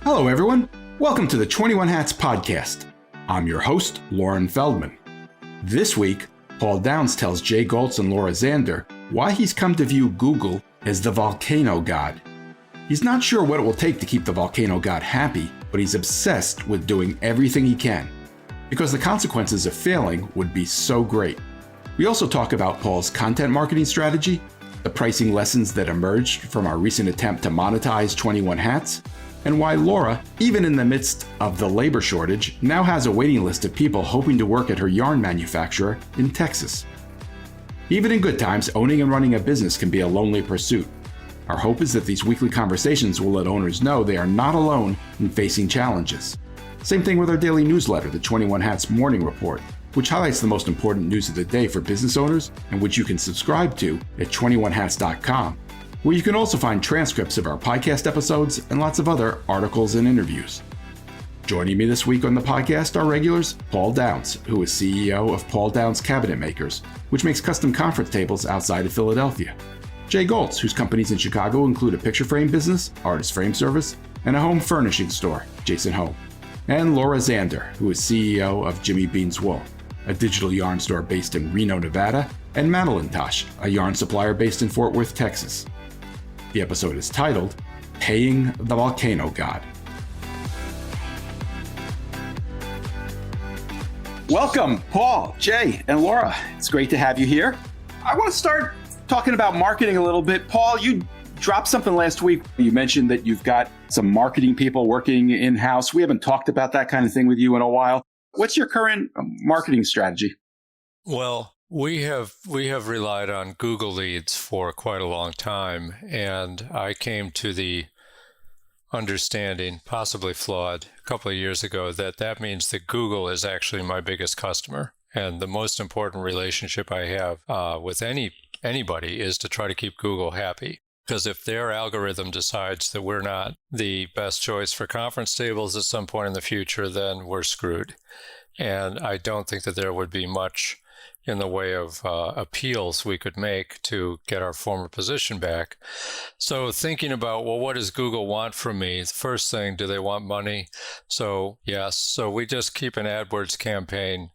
Hello, everyone. Welcome to the 21 Hats podcast. I'm your host, Lauren Feldman. This week, Paul Downs tells Jay Goltz and Laura Zander why he's come to view Google as the Volcano God. He's not sure what it will take to keep the Volcano God happy, but he's obsessed with doing everything he can, because the consequences of failing would be so great. We also talk about Paul's content marketing strategy, the pricing lessons that emerged from our recent attempt to monetize 21 Hats, and why Laura, even in the midst of the labor shortage, now has a waiting list of people hoping to work at her yarn manufacturer in Texas. Even in good times, owning and running a business can be a lonely pursuit. Our hope is that these weekly conversations will let owners know they are not alone in facing challenges. Same thing with our daily newsletter, the 21 Hats Morning Report, which highlights the most important news of the day for business owners and which you can subscribe to at 21hats.com. where you can also find transcripts of our podcast episodes and lots of other articles and interviews. Joining me this week on the podcast are regulars Paul Downs, who is CEO of Paul Downs Cabinet Makers, which makes custom conference tables outside of Philadelphia. Jay Goltz, whose companies in Chicago include a picture frame business, Artist Frame Service, and a home furnishing store, Jason Home. And Laura Zander, who is CEO of Jimmy Bean's Wool, a digital yarn store based in Reno, Nevada, and Madelintosh, a yarn supplier based in Fort Worth, Texas. The episode is titled, Paying the Volcano God. Welcome, Paul, Jay, and Laura. It's great to have you here. I want to start talking about marketing a little bit. Paul, you dropped something last week. You mentioned that you've got some marketing people working in-house. We haven't talked about that kind of thing with you in a while. What's your current marketing strategy? Well, we have relied on Google Leads for quite a long time, and I came to the understanding, possibly flawed, a couple of years ago that means that Google is actually my biggest customer, and the most important relationship I have with anybody is to try to keep Google happy. Because if their algorithm decides that we're not the best choice for conference tables at some point in the future, then we're screwed. And I don't think that there would be much in the way of appeals we could make to get our former position back. So thinking about, well, what does Google want from me? The first thing, do they want money? So yes. So we just keep an AdWords campaign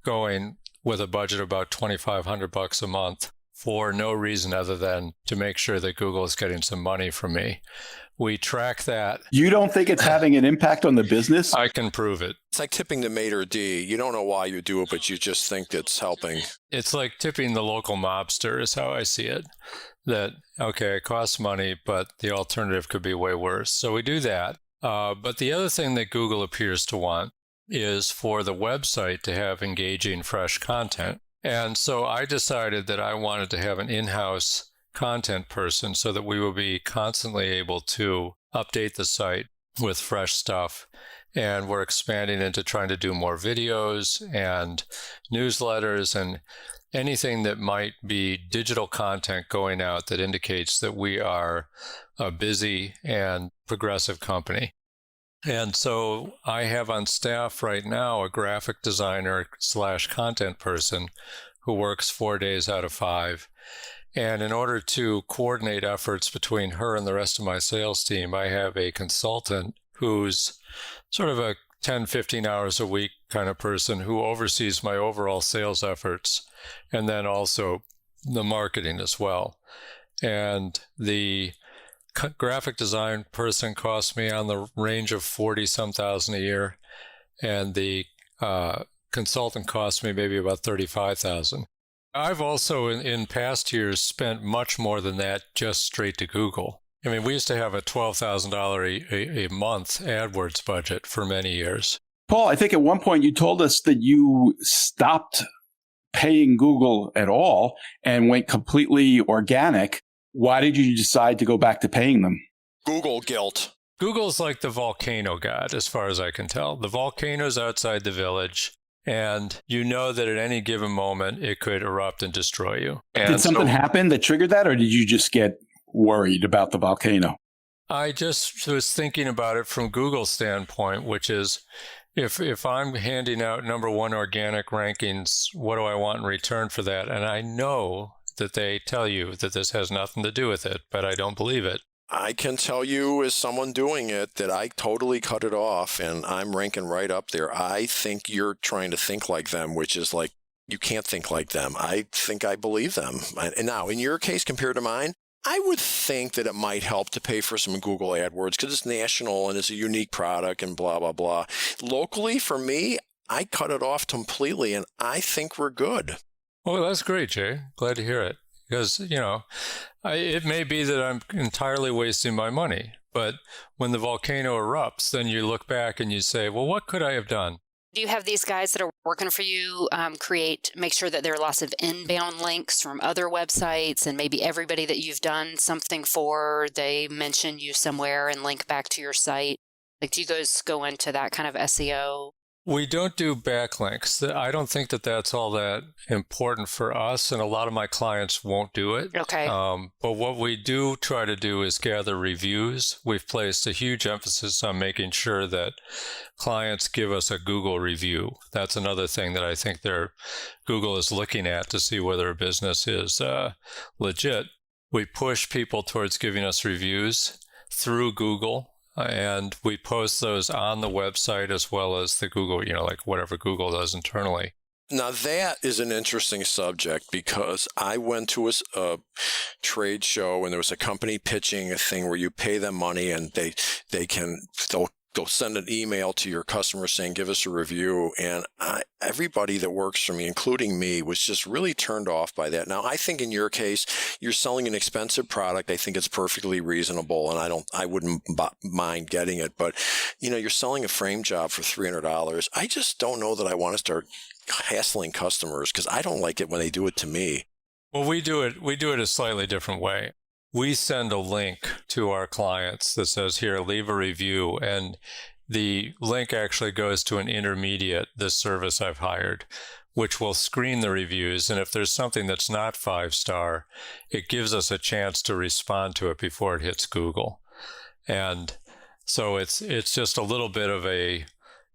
going with a budget of about $2,500 a month for no reason other than to make sure that Google is getting some money from me. We track that. You don't think it's having an impact on the business? I can prove it. It's like tipping the maitre d'. You don't know why you do it, but you just think it's helping. It's like tipping the local mobster is how I see it. That, okay, it costs money, but the alternative could be way worse. So we do that. But the other thing that Google appears to want is for the website to have engaging, fresh content. And so I decided that I wanted to have an in-house content person so that we will be constantly able to update the site with fresh stuff. And we're expanding into trying to do more videos and newsletters and anything that might be digital content going out that indicates that we are a busy and progressive company. And so I have on staff right now a graphic designer / content person who works 4 days out of 5. And in order to coordinate efforts between her and the rest of my sales team, I have a consultant who's sort of a 10, 15 hours a week kind of person who oversees my overall sales efforts and then also the marketing as well. And the graphic design person costs me on the range of 40-some thousand a year, and the consultant costs me maybe about $35,000. I've also, in past years, spent much more than that just straight to Google. I mean, we used to have a $12,000 a month AdWords budget for many years. Paul, I think at one point you told us that you stopped paying Google at all and went completely organic. Why did you decide to go back to paying them? Google guilt. Google's like the volcano god, as far as I can tell. The volcano's outside the village. And you know that at any given moment, it could erupt and destroy you. And did something happen that triggered that, or did you just get worried about the volcano? I just was thinking about it from Google's standpoint, which is if I'm handing out number one organic rankings, what do I want in return for that? And I know that they tell you that this has nothing to do with it, but I don't believe it. I can tell you as someone doing it that I totally cut it off and I'm ranking right up there. I think you're trying to think like them, which is like, you can't think like them. I think I believe them. And now, in your case compared to mine, I would think that it might help to pay for some Google AdWords because it's national and it's a unique product and blah, blah, blah. Locally, for me, I cut it off completely and I think we're good. Well, that's great, Jay. Glad to hear it. Because, it may be that I'm entirely wasting my money, but when the volcano erupts, then you look back and you say, well, what could I have done? Do you have these guys that are working for you make sure that there are lots of inbound links from other websites and maybe everybody that you've done something for, they mention you somewhere and link back to your site? Like, do you guys go into that kind of SEO? We don't do backlinks. I don't think that that's all that important for us, and a lot of my clients won't do it. Okay. But what we do try to do is gather reviews. We've placed a huge emphasis on making sure that clients give us a Google review. That's another thing that I think Google is looking at to see whether a business is legit. We push people towards giving us reviews through Google. And we post those on the website as well as the Google, like whatever Google does internally. Now, that is an interesting subject because I went to a trade show and there was a company pitching a thing where you pay them money and they'll send an email to your customer saying, give us a review. And everybody that works for me, including me, was just really turned off by that. Now, I think in your case, you're selling an expensive product. I think it's perfectly reasonable and I wouldn't mind getting it. But, you're selling a frame job for $300. I just don't know that I want to start hassling customers because I don't like it when they do it to me. Well, we do it a slightly different way. We send a link to our clients that says, here, leave a review. And the link actually goes to an intermediate, this service I've hired, which will screen the reviews. And if there's something that's not 5-star, it gives us a chance to respond to it before it hits Google. And so it's just a little bit of a,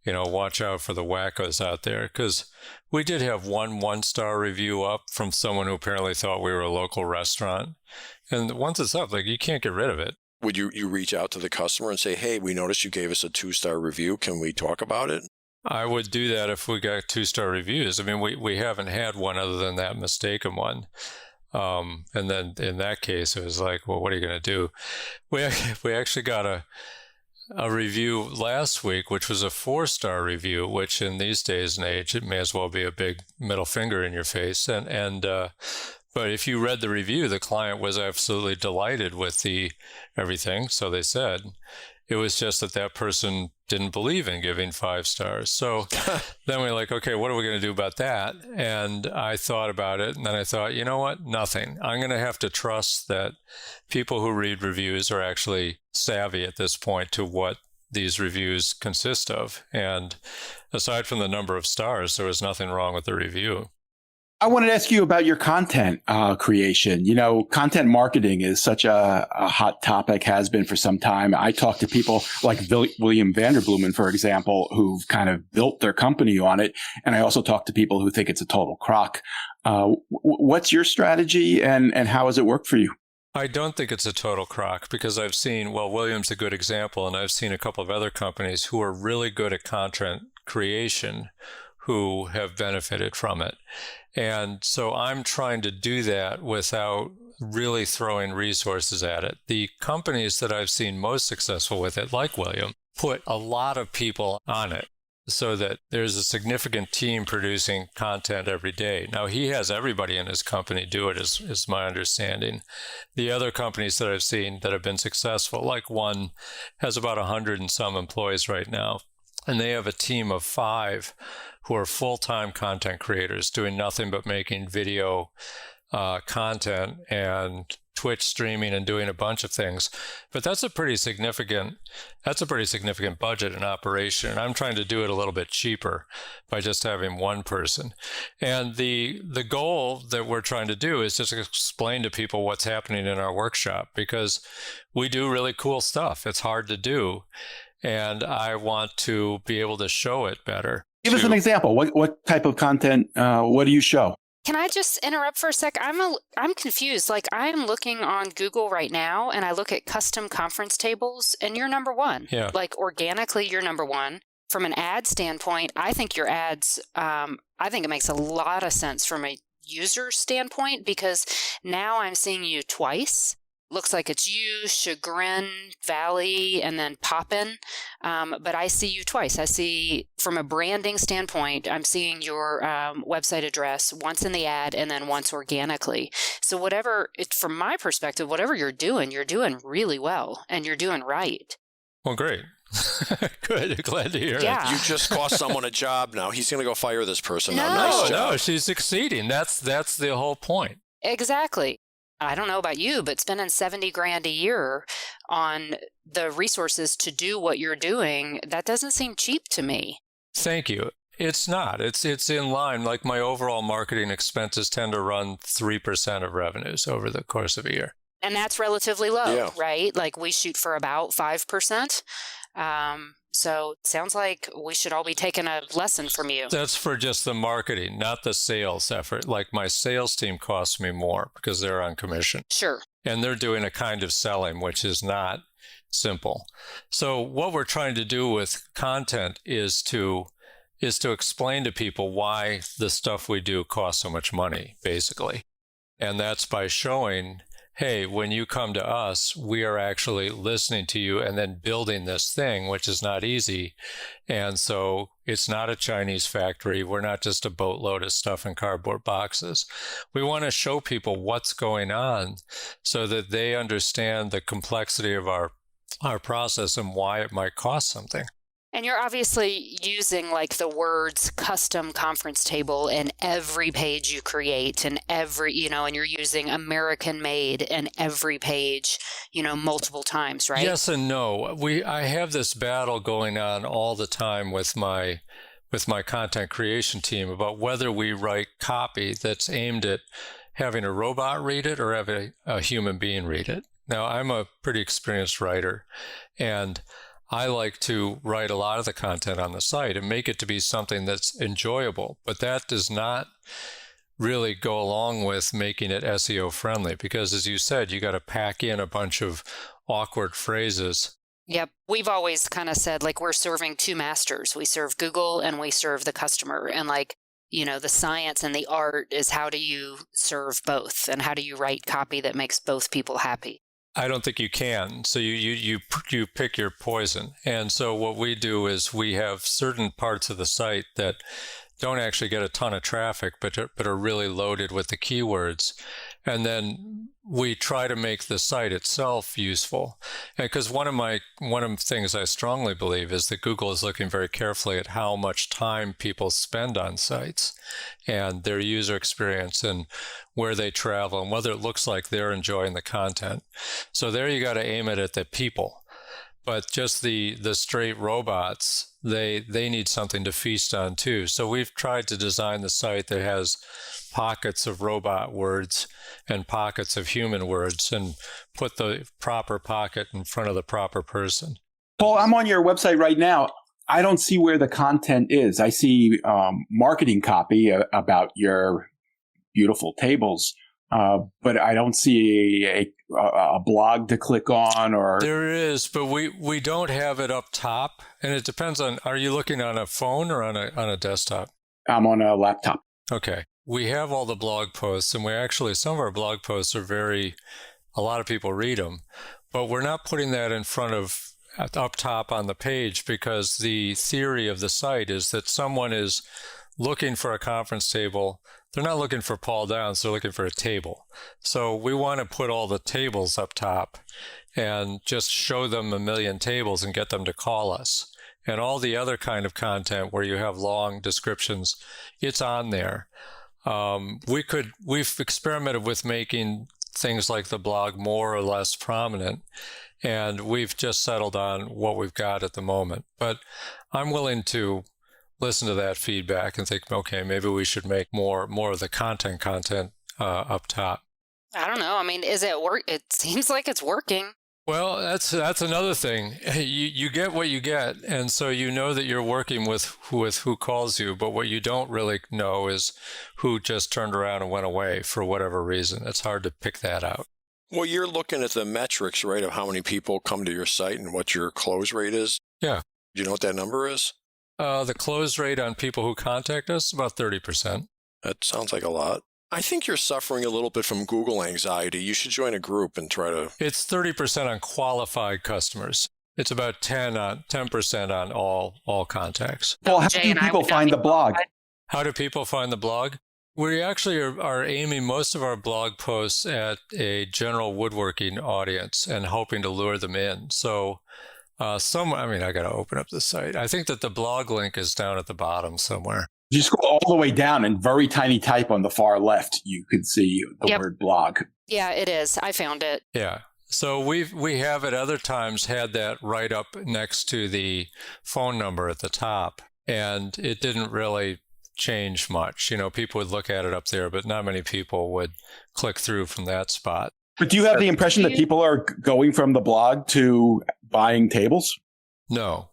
watch out for the wackos out there. Because we did have one star review up from someone who apparently thought we were a local restaurant. And once it's up, you can't get rid of it. Would you reach out to the customer and say, hey, we noticed you gave us a 2-star review. Can we talk about it? I would do that if we got 2-star reviews. I mean, we haven't had one other than that mistaken one. And then in that case, it was like, well, what are you going to do? We actually got a review last week, which was a 4-star review, which in these days and age, it may as well be a big middle finger in your face. But if you read the review, the client was absolutely delighted with everything. So they said it was just that person didn't believe in giving 5 stars. So then we're like, okay, what are we going to do about that? And I thought about it. And then I thought, you know what? Nothing. I'm going to have to trust that people who read reviews are actually savvy at this point to what these reviews consist of. And aside from the number of stars, there was nothing wrong with the review. I wanted to ask you about your content creation. Content marketing is such a hot topic, has been for some time. I talk to people like William Vanderbloemen, for example, who've kind of built their company on it. And I also talk to people who think it's a total crock. What's your strategy and how has it worked for you? I don't think it's a total crock because I've seen, William's a good example, and I've seen a couple of other companies who are really good at content creation who have benefited from it. And so I'm trying to do that without really throwing resources at it. The companies that I've seen most successful with it, like William, put a lot of people on it so that there's a significant team producing content every day. Now, he has everybody in his company do it, is my understanding. The other companies that I've seen that have been successful, like one has about 100 and some employees right now, and they have a team of 5 who are full-time content creators doing nothing but making video content and Twitch streaming and doing a bunch of things. But that's a pretty significant budget and operation. And I'm trying to do it a little bit cheaper by just having one person. And the goal that we're trying to do is just explain to people what's happening in our workshop, because we do really cool stuff. It's hard to do. And I want to be able to show it better. Give us an example. What type of content, what do you show? Can I just interrupt for a sec? I'm confused. Like, I'm looking on Google right now and I look at custom conference tables and you're number one. Yeah. Like, organically, you're number one. From an ad standpoint, I think your ads, I think it makes a lot of sense from a user standpoint, because now I'm seeing you twice. Looks like it's you, Chagrin Valley, and then Poppin. But I see you twice. I see, from a branding standpoint, I'm seeing your website address once in the ad and then once organically. So from my perspective, whatever you're doing really well and you're doing right. Well, great. Good. Glad to hear it. You just cost someone a job now. He's going to go fire this person. Nice job. No, she's succeeding. That's the whole point. Exactly. I don't know about you, but spending $70,000 a year on the resources to do what you're doing, that doesn't seem cheap to me. Thank you. It's not. It's in line. Like, my overall marketing expenses tend to run 3% of revenues over the course of a year. And that's relatively low, right? Like, we shoot for about 5%. So it sounds like we should all be taking a lesson from you. That's for just the marketing, not the sales effort. Like, my sales team costs me more because they're on commission. Sure. And they're doing a kind of selling, which is not simple. So what we're trying to do with content is to explain to people why the stuff we do costs so much money, basically. And that's by showing, hey, when you come to us, we are actually listening to you and then building this thing, which is not easy. And so it's not a Chinese factory. We're not just a boatload of stuff in cardboard boxes. We want to show people what's going on so that they understand the complexity of our process and why it might cost something. And you're obviously using, like, the words custom conference table in every page you create, and and you're using American made in every page, multiple times, right? Yes and no. I have this battle going on all the time with my content creation team about whether we write copy that's aimed at having a robot read it or having a human being read it. Now, I'm a pretty experienced writer, and I like to write a lot of the content on the site and make it to be something that's enjoyable. But that does not really go along with making it SEO friendly, because, as you said, you got to pack in a bunch of awkward phrases. Yep. We've always kind of said, like, we're serving two masters. We serve Google and we serve the customer. And, like, the science and the art is, how do you serve both? And how do you write copy that makes both people happy? I don't think you can. So you pick your poison. And so what we do is we have certain parts of the site that don't actually get a ton of traffic, but are really loaded with the keywords. And then we try to make the site itself useful. And because one of the things I strongly believe is that Google is looking very carefully at how much time people spend on sites and their user experience and where they travel and whether it looks like they're enjoying the content. So there you got to aim it at the people. But just the straight robots, they need something to feast on too. So we've tried to design the site that has pockets of robot words and pockets of human words and put the proper pocket in front of the proper person. Paul, I'm on your website right now. I don't see where the content is. I see marketing copy about your beautiful tables, but I don't see a blog to click on. Or there is, but we don't have it up top, and it depends on, are you looking on a phone or on a desktop? I'm on a laptop. Okay. We have all the blog posts, and some of our blog posts are a lot of people read them, but we're not putting that in front of up top on the page, because the theory of the site is that someone is looking for a conference table. They're not looking for Paul Downs, they're looking for a table. So we want to put all the tables up top and just show them a million tables and get them to call us. And all the other kind of content where you have long descriptions, it's on there. We've experimented with making things like the blog more or less prominent, and we've just settled on what we've got at the moment. But I'm willing to listen to that feedback and think, okay, maybe we should make more of the content up top. I don't know. I mean, is it work? It seems like it's working. Well, that's another thing. You get what you get, and so you know that you're working with who calls you, but what you don't really know is who just turned around and went away for whatever reason. It's hard to pick that out. Well, you're looking at the metrics, right, of how many people come to your site and what your close rate is. Yeah. Do you know what that number is? The close rate on people who contact us is about 30%. That sounds like a lot. I think you're suffering a little bit from Google anxiety. You should join a group and try to... It's 30% on qualified customers. It's about 10% on all contacts. Well, how do people find the blog? How do people find the blog? We actually are aiming most of our blog posts at a general woodworking audience and hoping to lure them in. So I got to open up the site. I think that the blog link is down at the bottom somewhere. You scroll all the way down in very tiny type on the far left, you can see the word blog. Yeah, it is. I found it. Yeah. So we have at other times had that right up next to the phone number at the top, and it didn't really change much. People would look at it up there, but not many people would click through from that spot. But do you have the impression that people are going from the blog to buying tables? No.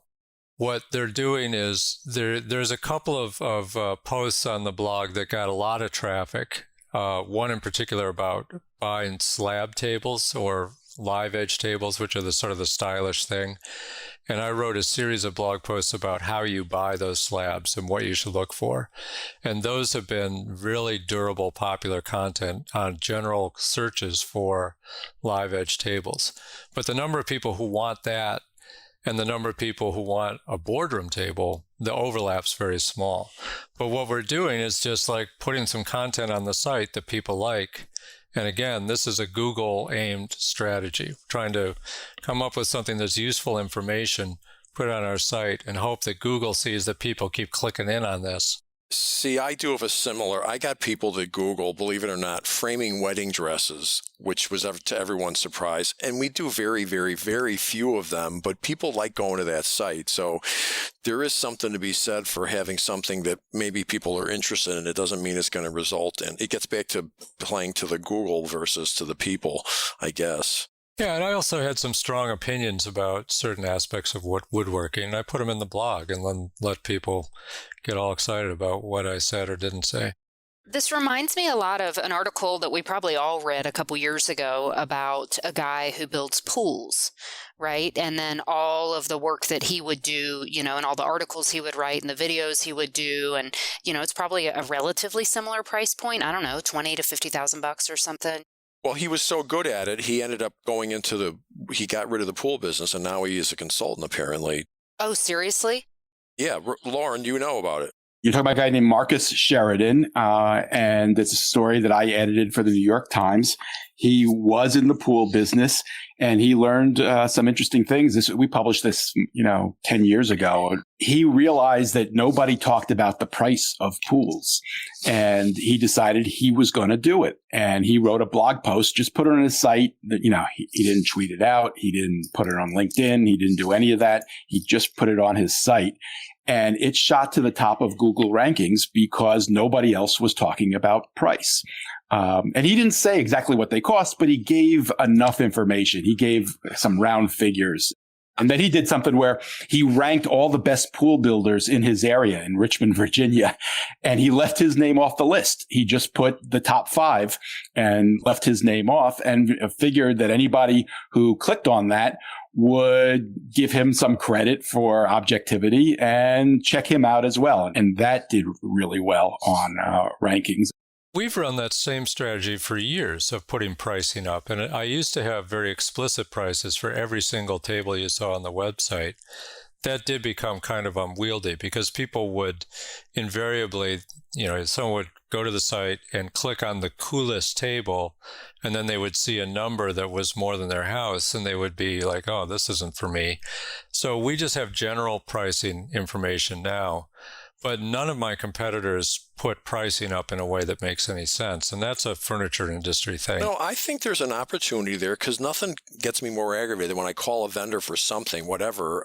What they're doing is there's a couple of posts on the blog that got a lot of traffic. One in particular about buying slab tables or live edge tables, which are the sort of the stylish thing. And I wrote a series of blog posts about how you buy those slabs and what you should look for. And those have been really durable, popular content on general searches for live edge tables. But the number of people who want that and the number of people who want a boardroom table, the overlap's very small. But what we're doing is just like putting some content on the site that people like. And again, this is a Google-aimed strategy, trying to come up with something that's useful information, put it on our site, and hope that Google sees that people keep clicking in on this. See, I got people that Google, believe it or not, framing wedding dresses, which was to everyone's surprise. And we do very, very, very few of them, but people like going to that site. So there is something to be said for having something that maybe people are interested in. It doesn't mean it's going to result in, it gets back to playing to the Google versus to the people, I guess. Yeah, and I also had some strong opinions about certain aspects of woodworking. I put them in the blog and then let people get all excited about what I said or didn't say. This reminds me a lot of an article that we probably all read a couple years ago about a guy who builds pools, right? And then all of the work that he would do, and all the articles he would write and the videos he would do. And, it's probably a relatively similar price point. I don't know, $20,000 to $50,000 or something. Well, he was so good at it, he ended up going he got rid of the pool business, and now he is a consultant, apparently. Oh, seriously? Yeah, Lauren, you know about it. You're talking about a guy named Marcus Sheridan, and it's a story that I edited for the New York Times. He was in the pool business, and he learned some interesting things. We published this, 10 years ago. He realized that nobody talked about the price of pools, and he decided he was going to do it. And he wrote a blog post, just put it on his site. That he didn't tweet it out, he didn't put it on LinkedIn, he didn't do any of that. He just put it on his site. And it shot to the top of Google rankings because nobody else was talking about price. And he didn't say exactly what they cost, but he gave enough information. He gave some round figures. And then he did something where he ranked all the best pool builders in his area in Richmond, Virginia, and he left his name off the list. He just put the top 5 and left his name off and figured that anybody who clicked on that would give him some credit for objectivity and check him out as well. And that did really well on rankings. We've run that same strategy for years of putting pricing up. And I used to have very explicit prices for every single table you saw on the website. That did become kind of unwieldy because people would invariably, someone would go to the site and click on the coolest table, and then they would see a number that was more than their house, and they would be like, oh, this isn't for me. So we just have general pricing information now, but none of my competitors put pricing up in a way that makes any sense. And that's a furniture industry thing. No, I think there's an opportunity there because nothing gets me more aggravated when I call a vendor for something, whatever,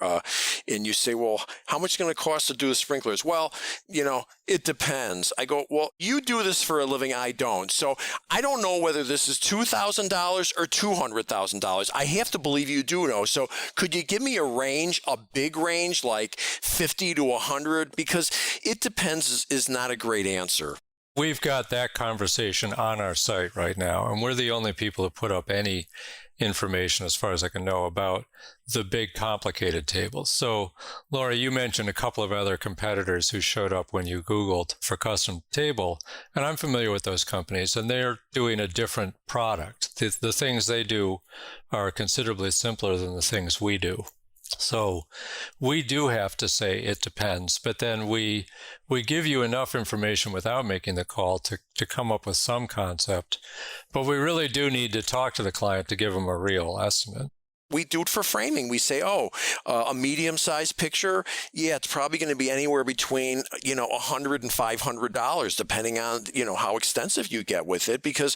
and you say, well, how much is it going to cost to do the sprinklers? Well, it depends. I go, well, you do this for a living. I don't. So I don't know whether this is $2,000 or $200,000. I have to believe you do know. So could you give me a range, a big range, like 50 to 100? Because it depends is not a great answer. We've got that conversation on our site right now, and we're the only people who put up any information, as far as I can know, about the big complicated tables. So, Laura, you mentioned a couple of other competitors who showed up when you Googled for custom table, and I'm familiar with those companies, and they're doing a different product. The things they do are considerably simpler than the things we do. So we do have to say it depends, but then we give you enough information without making the call to come up with some concept. But we really do need to talk to the client to give them a real estimate. We do it for framing. We say, a medium-sized picture, it's probably going to be anywhere between, $100 and $500, depending on, how extensive you get with it, because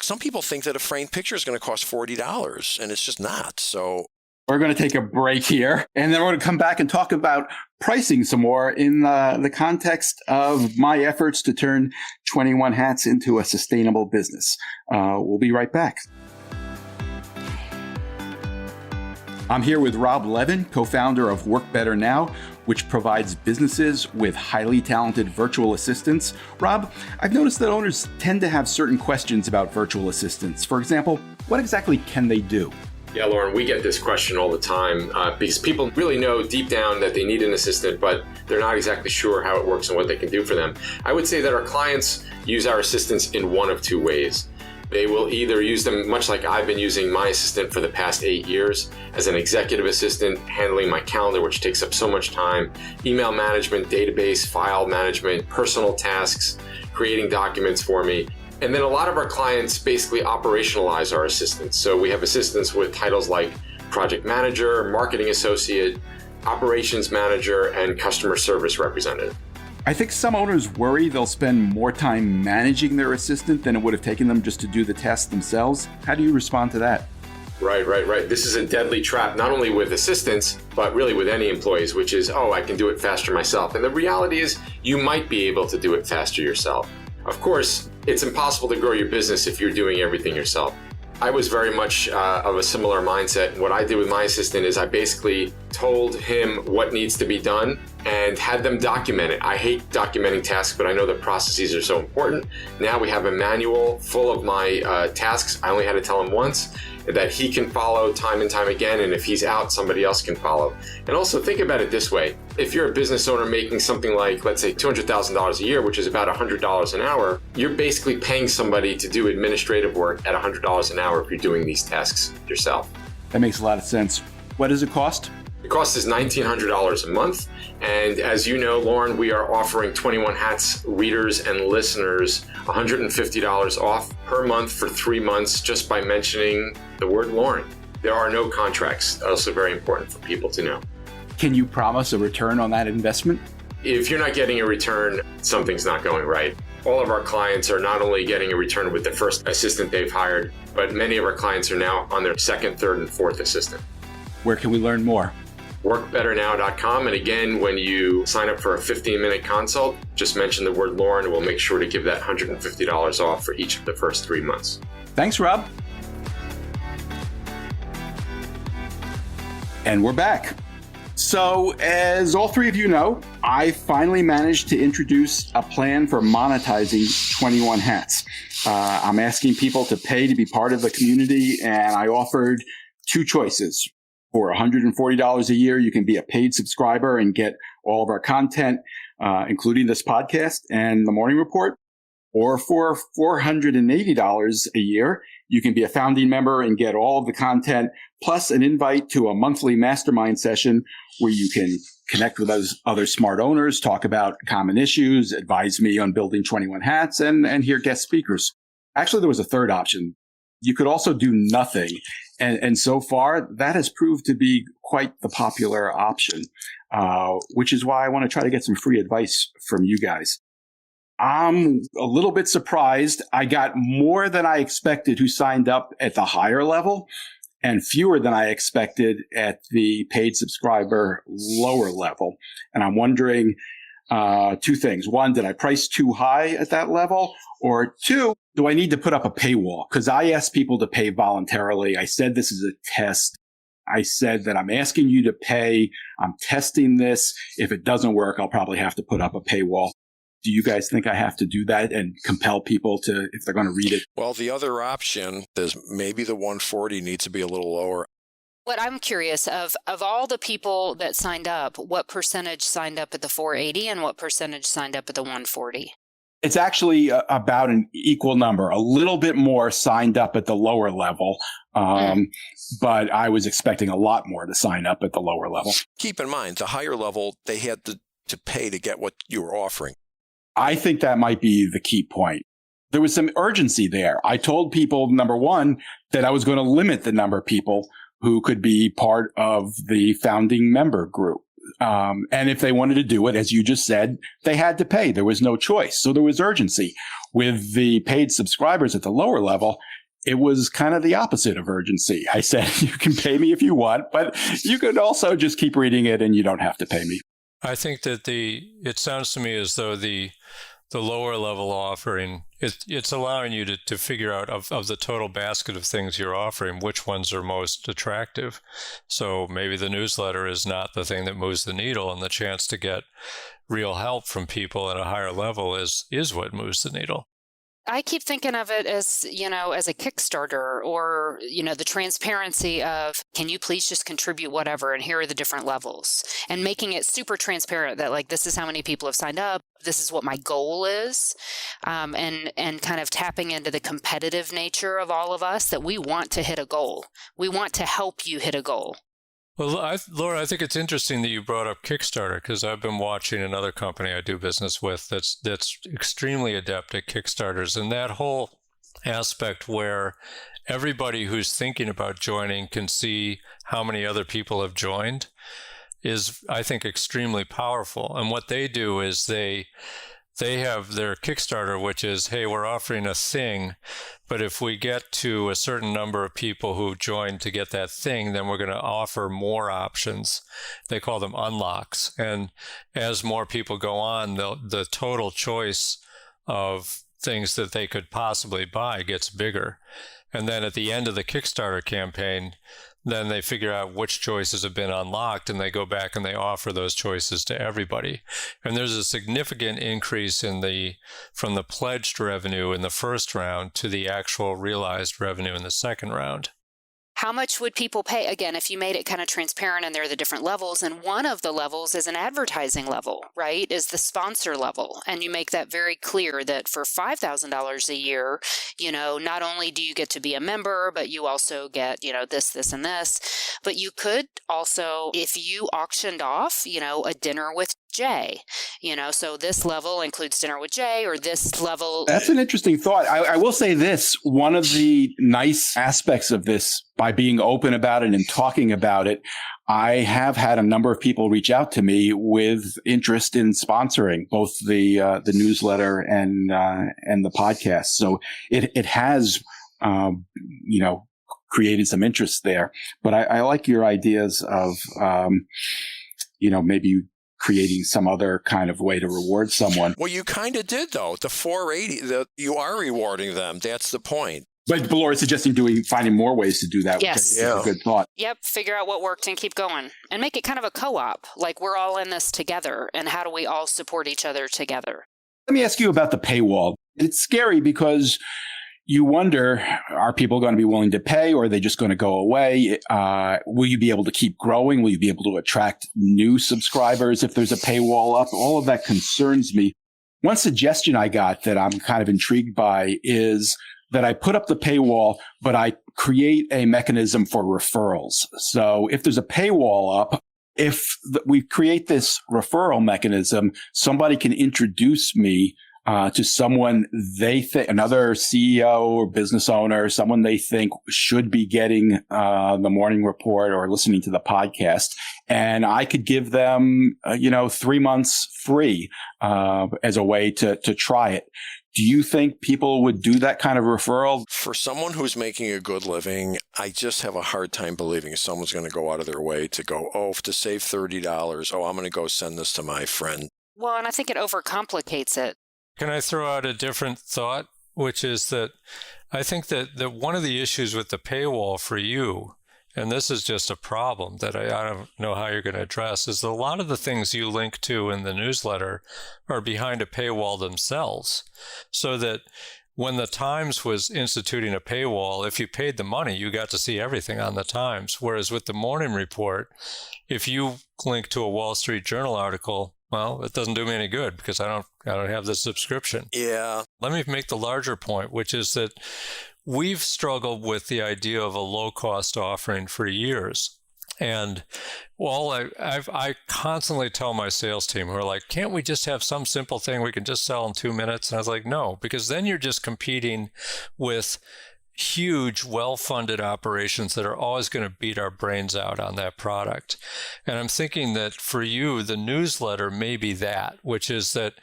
some people think that a framed picture is going to cost $40, and it's just not. So we're going to take a break here, and then we're going to come back and talk about pricing some more in the context of my efforts to turn 21 Hats into a sustainable business. We'll be right back. I'm here with Rob Levin, co-founder of Work Better Now, which provides businesses with highly talented virtual assistants. Rob, I've noticed that owners tend to have certain questions about virtual assistants. For example, what exactly can they do? Yeah, Lauren, we get this question all the time because people really know deep down that they need an assistant, but they're not exactly sure how it works and what they can do for them. I would say that our clients use our assistants in one of two ways. They will either use them, much like I've been using my assistant for the past 8 years, as an executive assistant, handling my calendar, which takes up so much time, email management, database, file management, personal tasks, creating documents for me. And then a lot of our clients basically operationalize our assistants. So we have assistants with titles like project manager, marketing associate, operations manager, and customer service representative. I think some owners worry they'll spend more time managing their assistant than it would have taken them just to do the tasks themselves. How do you respond to that? Right. This is a deadly trap, not only with assistants, but really with any employees, which is, I can do it faster myself. And the reality is you might be able to do it faster yourself. Of course, it's impossible to grow your business if you're doing everything yourself. I was very much of a similar mindset. What I did with my assistant is I basically told him what needs to be done and had them document it. I hate documenting tasks, but I know the processes are so important. Now we have a manual full of my tasks. I only had to tell him once that he can follow time and time again, and if he's out, somebody else can follow. And also think about it this way. If you're a business owner making something like, let's say, $200,000 a year, which is about $100 an hour, you're basically paying somebody to do administrative work at $100 an hour if you're doing these tasks yourself. That makes a lot of sense. What does it cost? The cost is $1,900 a month. And as you know, Lauren, we are offering 21 Hats readers and listeners $150 off per month for 3 months just by mentioning the word Lauren. There are no contracts. Also very important for people to know. Can you promise a return on that investment? If you're not getting a return, something's not going right. All of our clients are not only getting a return with the first assistant they've hired, but many of our clients are now on their second, third, and fourth assistant. Where can we learn more? workbetternow.com. And again, when you sign up for a 15-minute consult, just mention the word Lauren, and we'll make sure to give that $150 off for each of the first 3 months. Thanks, Rob. And we're back. So, as all three of you know, I finally managed to introduce a plan for monetizing 21 Hats. I'm asking people to pay to be part of the community, and I offered two choices. For $140 a year, you can be a paid subscriber and get all of our content, including this podcast and the morning report. Or for $480 a year, you can be a founding member and get all of the content, plus an invite to a monthly mastermind session where you can connect with those other smart owners, talk about common issues, advise me on building 21 Hats, and hear guest speakers. Actually, there was a third option. You could also do nothing. And so far, that has proved to be quite the popular option, which is why I want to try to get some free advice from you guys. I'm a little bit surprised. I got more than I expected who signed up at the higher level and fewer than I expected at the paid subscriber lower level. And I'm wondering two things. One, did I price too high at that level? Or two, do I need to put up a paywall? Because I asked people to pay voluntarily. I said this is a test. I said that I'm asking you to pay. I'm testing this. If it doesn't work, I'll probably have to put up a paywall. Do you guys think I have to do that and compel people to, if they're going to read it? Well, the other option is maybe the 140 needs to be a little lower. What I'm curious of all the people that signed up, what percentage signed up at the 480 and what percentage signed up at the 140? It's actually about an equal number. A little bit more signed up at the lower level, but I was expecting a lot more to sign up at the lower level. Keep in mind, the higher level, they had to pay to get what you were offering. I think that might be the key point. There was some urgency there. I told people, number one, that I was going to limit the number of people who could be part of the founding member group. And if they wanted to do it, as you just said, they had to pay. There was no choice. So there was urgency. With the paid subscribers at the lower level, it was kind of the opposite of urgency. I said, you can pay me if you want, but you could also just keep reading it and you don't have to pay me. I think that it sounds to me as though the lower level offering, it's allowing you to figure out of the total basket of things you're offering, which ones are most attractive. So maybe the newsletter is not the thing that moves the needle, and the chance to get real help from people at a higher level is what moves the needle. I keep thinking of it as, as a Kickstarter or, the transparency of, can you please just contribute whatever? And here are the different levels, and making it super transparent that like, this is how many people have signed up. This is what my goal is. And kind of tapping into the competitive nature of all of us, that we want to hit a goal. We want to help you hit a goal. Well, Laura, I think it's interesting that you brought up Kickstarter, because I've been watching another company I do business with that's extremely adept at Kickstarters, and that whole aspect where everybody who's thinking about joining can see how many other people have joined is, I think, extremely powerful. And what they do is they have their Kickstarter, which is, hey, we're offering a thing, but if we get to a certain number of people who join to get that thing, then we're going to offer more options. They call them unlocks. And as more people go on, the total choice of things that they could possibly buy gets bigger. And then at the end of the Kickstarter campaign, then they figure out which choices have been unlocked, and they go back and they offer those choices to everybody. And there's a significant increase from the pledged revenue in the first round to the actual realized revenue in the second round. How much would people pay? Again, if you made it kind of transparent and there are the different levels, and one of the levels is an advertising level, right? Is the sponsor level. And you make that very clear that for $5,000 a year, not only do you get to be a member, but you also get, this, and this. But you could also, if you auctioned off, a dinner with Jay, so this level includes dinner with Jay, or this level. That's an interesting thought. I will say this, one of the nice aspects of this, by being open about it and talking about it, I have had a number of people reach out to me with interest in sponsoring both the newsletter and the podcast. So it has, created some interest there. But I like your ideas of, maybe creating some other kind of way to reward someone. Well, you kind of did, though. The 480, you are rewarding them. That's the point. But Laura's suggesting finding more ways to do that. Yes. Which is a good thought. Yep. Figure out what worked and keep going, and make it kind of a co-op. Like, we're all in this together, and how do we all support each other together? Let me ask you about the paywall. It's scary because you wonder, are people going to be willing to pay, or are they just going to go away? Will you be able to keep growing? Will you be able to attract new subscribers if there's a paywall up? All of that concerns me. One suggestion I got that I'm kind of intrigued by is that I put up the paywall, but I create a mechanism for referrals. So if there's a paywall up, if we create this referral mechanism, somebody can introduce me to someone they think, another CEO or business owner, someone they think should be getting the morning report or listening to the podcast, and I could give them 3 months free as a way to try it. Do you think people would do that kind of referral? For someone who's making a good living, I just have a hard time believing someone's going to go out of their way to go, to save $30, I'm going to go send this to my friend. Well, and I think it overcomplicates it. Can I throw out a different thought, which is that I think that one of the issues with the paywall for you, and this is just a problem that I don't know how you're going to address, is that a lot of the things you link to in the newsletter are behind a paywall themselves. So that when the Times was instituting a paywall, if you paid the money, you got to see everything on the Times. Whereas with the morning report, if you link to a Wall Street Journal article, well, it doesn't do me any good because I don't have the subscription. Yeah. Let me make the larger point, which is that we've struggled with the idea of a low-cost offering for years. And I constantly tell my sales team who are like, can't we just have some simple thing we can just sell in 2 minutes? And I was like, no, because then you're just competing with huge, well-funded operations that are always going to beat our brains out on that product. And I'm thinking that for you, the newsletter may be that, which is that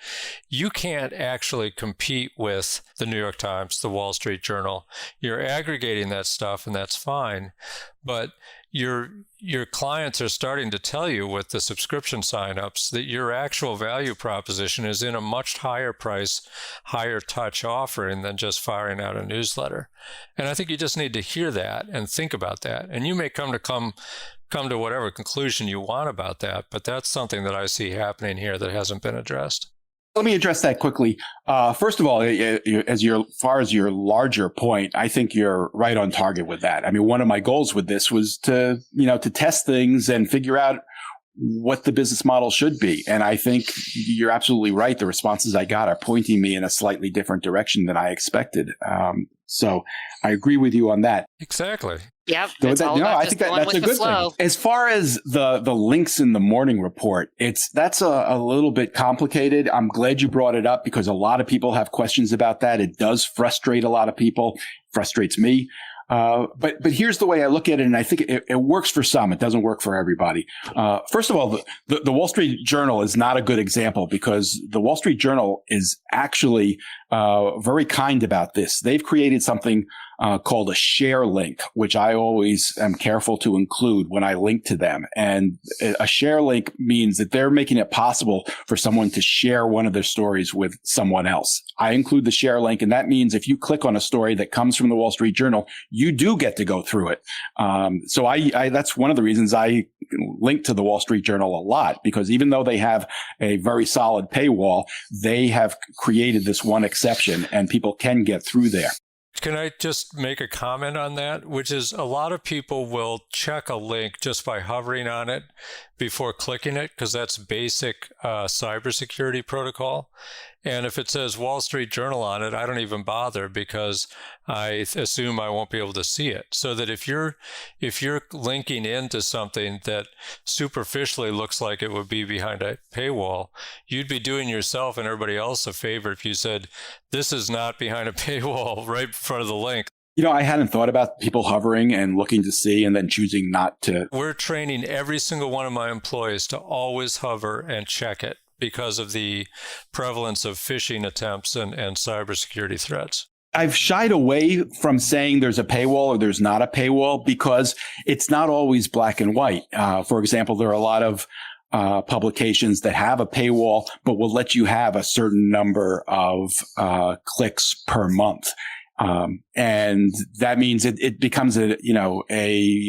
you can't actually compete with the New York Times, the Wall Street Journal. You're aggregating that stuff, and that's fine. But your clients are starting to tell you with the subscription signups that your actual value proposition is in a much higher price, higher touch offering than just firing out a newsletter. And I think you just need to hear that and think about that. And you may come to whatever conclusion you want about that, but that's something that I see happening here that hasn't been addressed. Let me address that quickly. First of all, as far as your larger point, I think you're right on target with that. I mean, one of my goals with this was to test things and figure out what the business model should be. And I think you're absolutely right. The responses I got are pointing me in a slightly different direction than I expected. So I agree with you on that. Exactly. Yeah, I think that's a good thing. As far as the links in the morning report, that's a little bit complicated. I'm glad you brought it up because a lot of people have questions about that. It does frustrate a lot of people. Frustrates me. But here's the way I look at it, and I think it works for some. It doesn't work for everybody. First of all, the Wall Street Journal is not a good example because the Wall Street Journal is actually very kind about this. They've created something called a share link, which I always am careful to include when I link to them. And a share link means that they're making it possible for someone to share one of their stories with someone else. I include the share link, and that means if you click on a story that comes from the Wall Street Journal, you do get to go through it. So that's one of the reasons I link to the Wall Street Journal a lot, because even though they have a very solid paywall, they have created this one exception, and people can get through there. Can I just make a comment on that, which is a lot of people will check a link just by hovering on it before clicking it, because that's basic cybersecurity protocol. And if it says Wall Street Journal on it, I don't even bother because I assume I won't be able to see it. So that if you're linking into something that superficially looks like it would be behind a paywall, you'd be doing yourself and everybody else a favor if you said, this is not behind a paywall right in front of the link. I hadn't thought about people hovering and looking to see and then choosing not to. We're training every single one of my employees to always hover and check it, because of the prevalence of phishing attempts and cybersecurity threats. I've shied away from saying there's a paywall or there's not a paywall because it's not always black and white. For example, there are a lot of publications that have a paywall, but will let you have a certain number of clicks per month. And that means it becomes a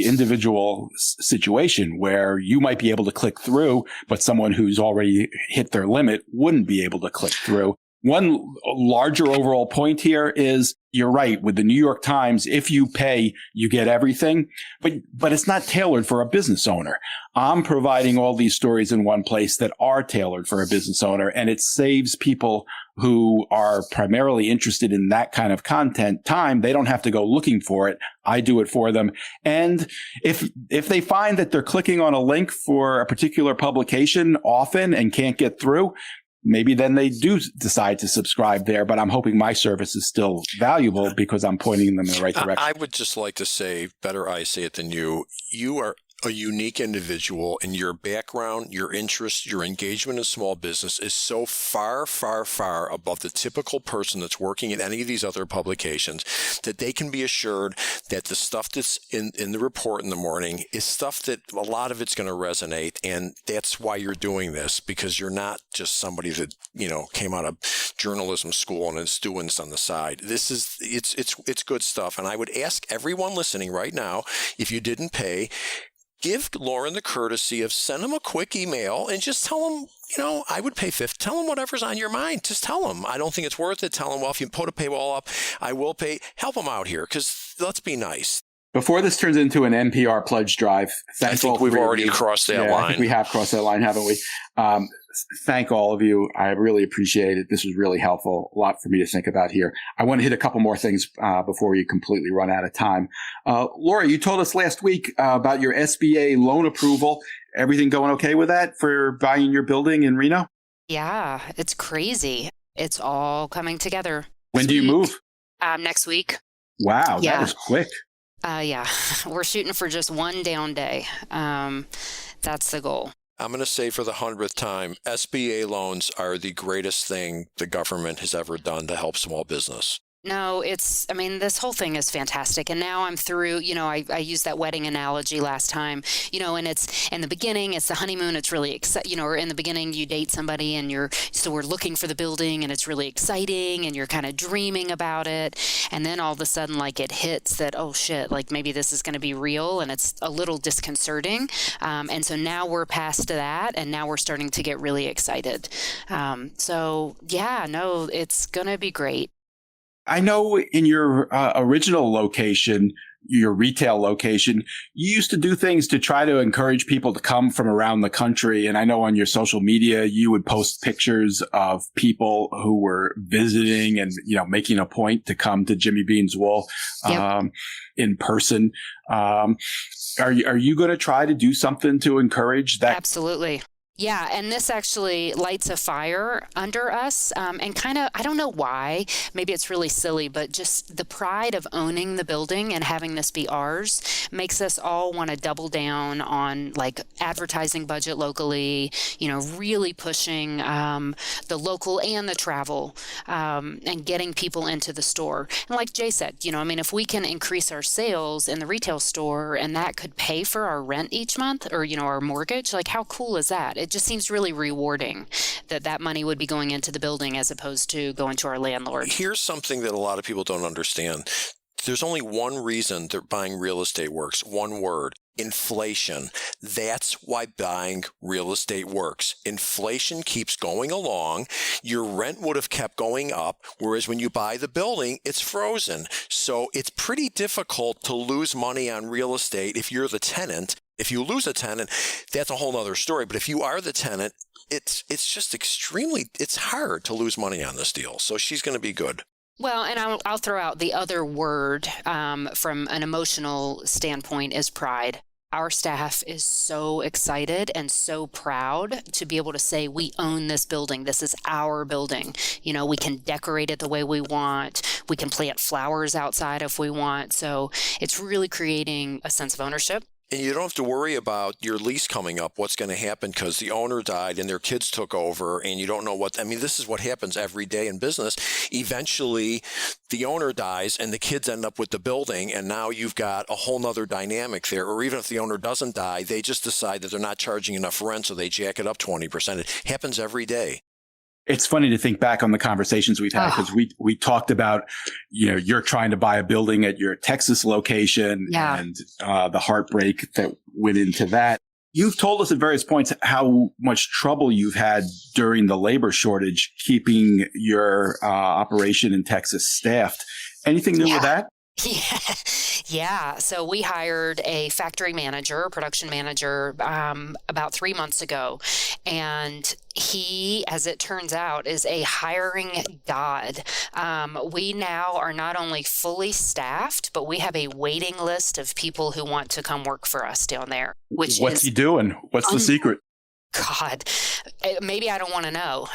individual situation where you might be able to click through, but someone who's already hit their limit wouldn't be able to click through. One larger overall point here is you're right. With the New York Times, if you pay, you get everything, but it's not tailored for a business owner. I'm providing all these stories in one place that are tailored for a business owner, and it saves people who are primarily interested in that kind of content time. They don't have to go looking for it. I do it for them. And if they find that they're clicking on a link for a particular publication often and can't get through, maybe then they do decide to subscribe there. But I'm hoping my service is still valuable because I'm pointing them in the right direction. I would just like to say, better I say it than you. You are a unique individual, and your background, your interest, your engagement in small business is so far, far, far above the typical person that's working in any of these other publications that they can be assured that the stuff that's in the report in the morning is stuff that a lot of it's going to resonate. And that's why you're doing this, because you're not just somebody that, came out of journalism school and is doing this on the side. It's good stuff. And I would ask everyone listening right now, if you didn't pay, give Lauren the courtesy of send him a quick email and just tell him, I would pay $50. Tell him whatever's on your mind. Just tell him, I don't think it's worth it. Tell him, well, if you put a paywall up, I will pay. Help him out here, because let's be nice. Before this turns into an NPR pledge drive, I think we've already crossed that line. I think we have crossed that line, haven't we? Thank all of you. I really appreciate it. This was really helpful. A lot for me to think about here. I want to hit a couple more things before we completely run out of time. Laura, you told us last week about your SBA loan approval. Everything going okay with that for buying your building in Reno? Yeah, it's crazy. It's all coming together. When do you move? Next week. Wow, yeah. That is quick. Yeah, we're shooting for just one down day. That's the goal. I'm going to say for the 100th time, SBA loans are the greatest thing the government has ever done to help small business. No, this whole thing is fantastic. And now I'm through, I used that wedding analogy last time, and it's in the beginning, it's the honeymoon. It's really exciting, or in the beginning you date somebody and we're looking for the building and it's really exciting and you're kind of dreaming about it. And then all of a sudden, like it hits that, oh shit, like maybe this is going to be real, and it's a little disconcerting. And so now we're past that, and now we're starting to get really excited. It's going to be great. I know in your original location, your retail location, you used to do things to try to encourage people to come from around the country. And I know on your social media, you would post pictures of people who were visiting and, making a point to come to Jimmy Bean's Wall in person. Are you going to try to do something to encourage that? Absolutely. Yeah, and this actually lights a fire under us, and kind of, I don't know why, maybe it's really silly, but just the pride of owning the building and having this be ours makes us all want to double down on like advertising budget locally, really pushing the local and the travel, and getting people into the store. And like Jay said, if we can increase our sales in the retail store and that could pay for our rent each month or, our mortgage, like how cool is that? It just seems really rewarding that money would be going into the building as opposed to going to our landlord. Here's something that a lot of people don't understand. There's only one reason that buying real estate works. One word: inflation. That's why buying real estate works. Inflation keeps going along. Your rent would have kept going up, whereas when you buy the building, it's frozen. So it's pretty difficult to lose money on real estate if you're the tenant. If you lose a tenant, that's a whole nother story. But if you are the tenant, it's just it's hard to lose money on this deal. So she's going to be good. Well, and I'll throw out the other word from an emotional standpoint is pride. Our staff is so excited and so proud to be able to say, we own this building. This is our building. We can decorate it the way we want. We can plant flowers outside if we want. So it's really creating a sense of ownership. And you don't have to worry about your lease coming up, what's going to happen because the owner died and their kids took over and you don't know this is what happens every day in business. Eventually, the owner dies and the kids end up with the building, and now you've got a whole nother dynamic there. Or even if the owner doesn't die, they just decide that they're not charging enough rent, so they jack it up 20%. It happens every day. It's funny to think back on the conversations we've had because we talked about, you're trying to buy a building at your Texas location and the heartbreak that went into that. You've told us at various points how much trouble you've had during the labor shortage keeping your operation in Texas staffed. Anything new with that? Yeah. So we hired a factory manager, production manager, about 3 months ago. And he, as it turns out, is a hiring god. We now are not only fully staffed, but we have a waiting list of people who want to come work for us down there. What's he doing? What's the secret? God, maybe I don't want to know.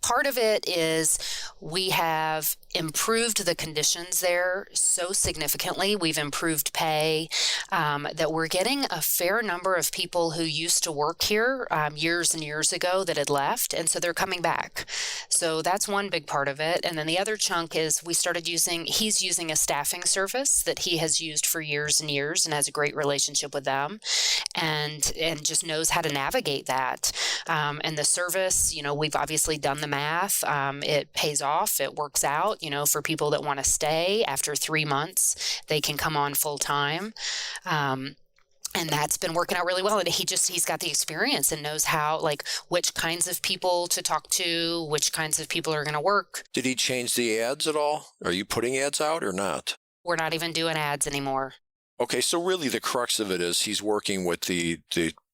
Part of it is we have improved the conditions there so significantly. We've improved pay, that we're getting a fair number of people who used to work here years and years ago that had left, and so they're coming back. So that's one big part of it. And then the other chunk is he's using a staffing service that he has used for years and years and has a great relationship with them, and just knows how to navigate that. And the service, we've obviously done the math. It pays off. It works out. For people that want to stay after 3 months, they can come on full time. And that's been working out really well. And he's got the experience and knows how, which kinds of people to talk to, which kinds of people are going to work. Did he change the ads at all? Are you putting ads out or not? We're not even doing ads anymore. Okay, so really the crux of it is he's working with the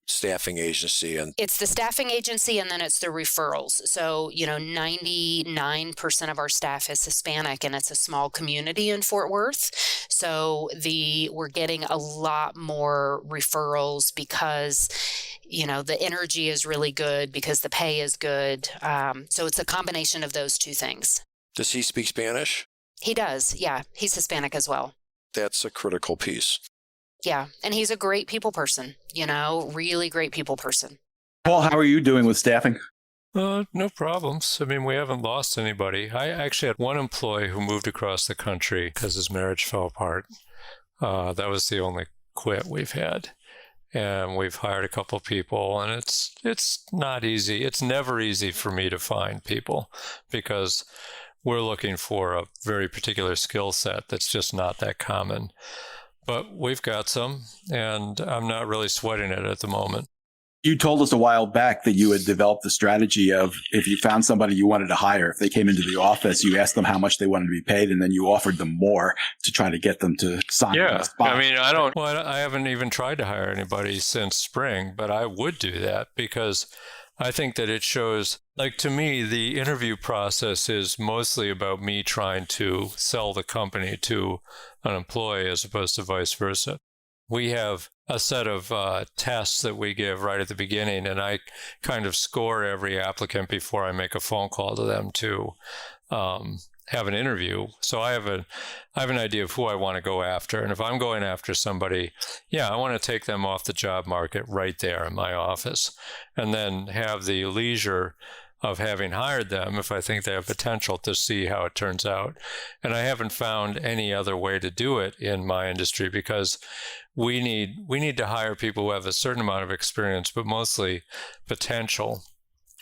staffing agency, and it's the staffing agency, and then it's the referrals. So 99% of our staff is Hispanic, and it's a small community in Fort Worth. So we're getting a lot more referrals because the energy is really good, because the pay is good. So it's a combination of those two things. Does he speak Spanish? He does. Yeah, he's Hispanic as well. That's a critical piece. Yeah, and he's a great people person, really great people person. Paul, how are you doing with staffing? No problems. I mean, we haven't lost anybody. I actually had one employee who moved across the country because his marriage fell apart. That was the only quit we've had. And we've hired a couple people, and it's not easy. It's never easy for me to find people because we're looking for a very particular skill set that's just not that common. But we've got some, and I'm not really sweating it at the moment. You told us a while back that you had developed the strategy of if you found somebody you wanted to hire, if they came into the office, you asked them how much they wanted to be paid, and then you offered them more to try to get them to sign on the spot. I mean, I haven't even tried to hire anybody since spring, but I would do that because I think that it shows, to me, the interview process is mostly about me trying to sell the company to an employee as opposed to vice versa. We have a set of tests that we give right at the beginning, and I kind of score every applicant before I make a phone call to them to have an interview. So I have an idea of who I want to go after. And if I'm going after somebody, I want to take them off the job market right there in my office, and then have the leisure of having hired them, if I think they have potential, to see how it turns out. And I haven't found any other way to do it in my industry because we need to hire people who have a certain amount of experience, but mostly potential,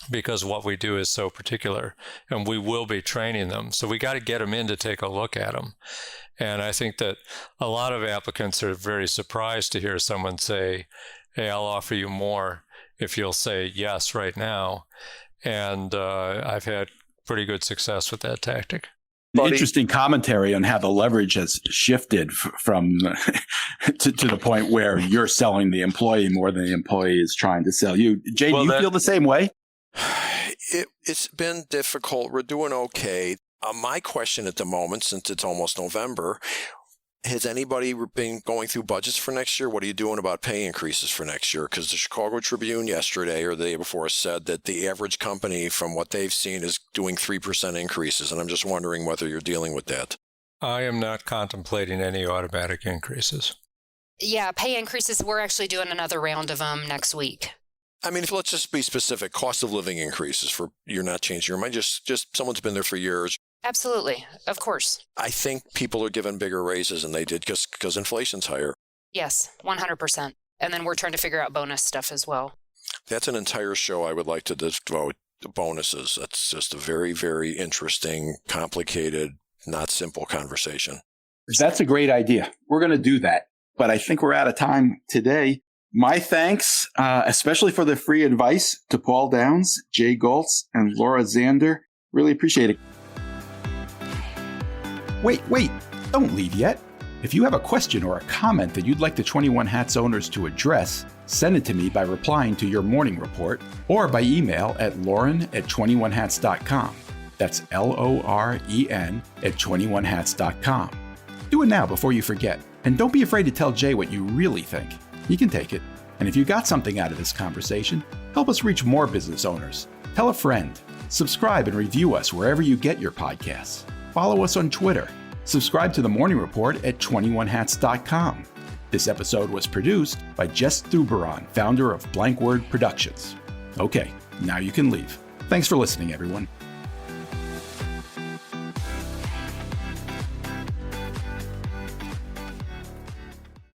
because what we do is so particular, and we will be training them. So we got to get them in to take a look at them. And I think that a lot of applicants are very surprised to hear someone say, hey, I'll offer you more if you'll say yes right now. And I've had pretty good success with that tactic. Interesting commentary on how the leverage has shifted from to the point where you're selling the employee more than the employee is trying to sell you. Jay, do you feel the same way? It's been difficult. We're doing okay. My question at the moment, since it's almost November, has anybody been going through budgets for next year? What are you doing about pay increases for next year? Because the Chicago Tribune yesterday or the day before said that the average company, from what they've seen, is doing 3% increases. And I'm just wondering whether you're dealing with that. I am not contemplating any automatic increases. Yeah, pay increases. We're actually doing another round of them next week. I mean, let's just be specific. Cost of living increases you're not changing your mind. Just someone's been there for years. Absolutely. Of course. I think people are given bigger raises than they did because inflation's higher. Yes, 100%. And then we're trying to figure out bonus stuff as well. That's an entire show I would like to devote to bonuses. That's just a very, very interesting, complicated, not simple conversation. That's a great idea. We're going to do that. But I think we're out of time today. My thanks, especially for the free advice, to Paul Downs, Jay Goltz, and Laura Zander. Really appreciate it. Wait, don't leave yet. If you have a question or a comment that you'd like the 21 Hats owners to address, send it to me by replying to your morning report or by email at lauren@21hats.com. That's LOREN@21hats.com. Do it now before you forget. And don't be afraid to tell Jay what you really think. He can take it. And if you got something out of this conversation, Help us reach more business owners. Tell a friend. Subscribe and review us wherever you get your podcasts. Follow us on Twitter. Subscribe to The Morning Report at 21hats.com. This episode was produced by Jess Thuberon, founder of Blank Word Productions. Okay, now you can leave. Thanks for listening, everyone.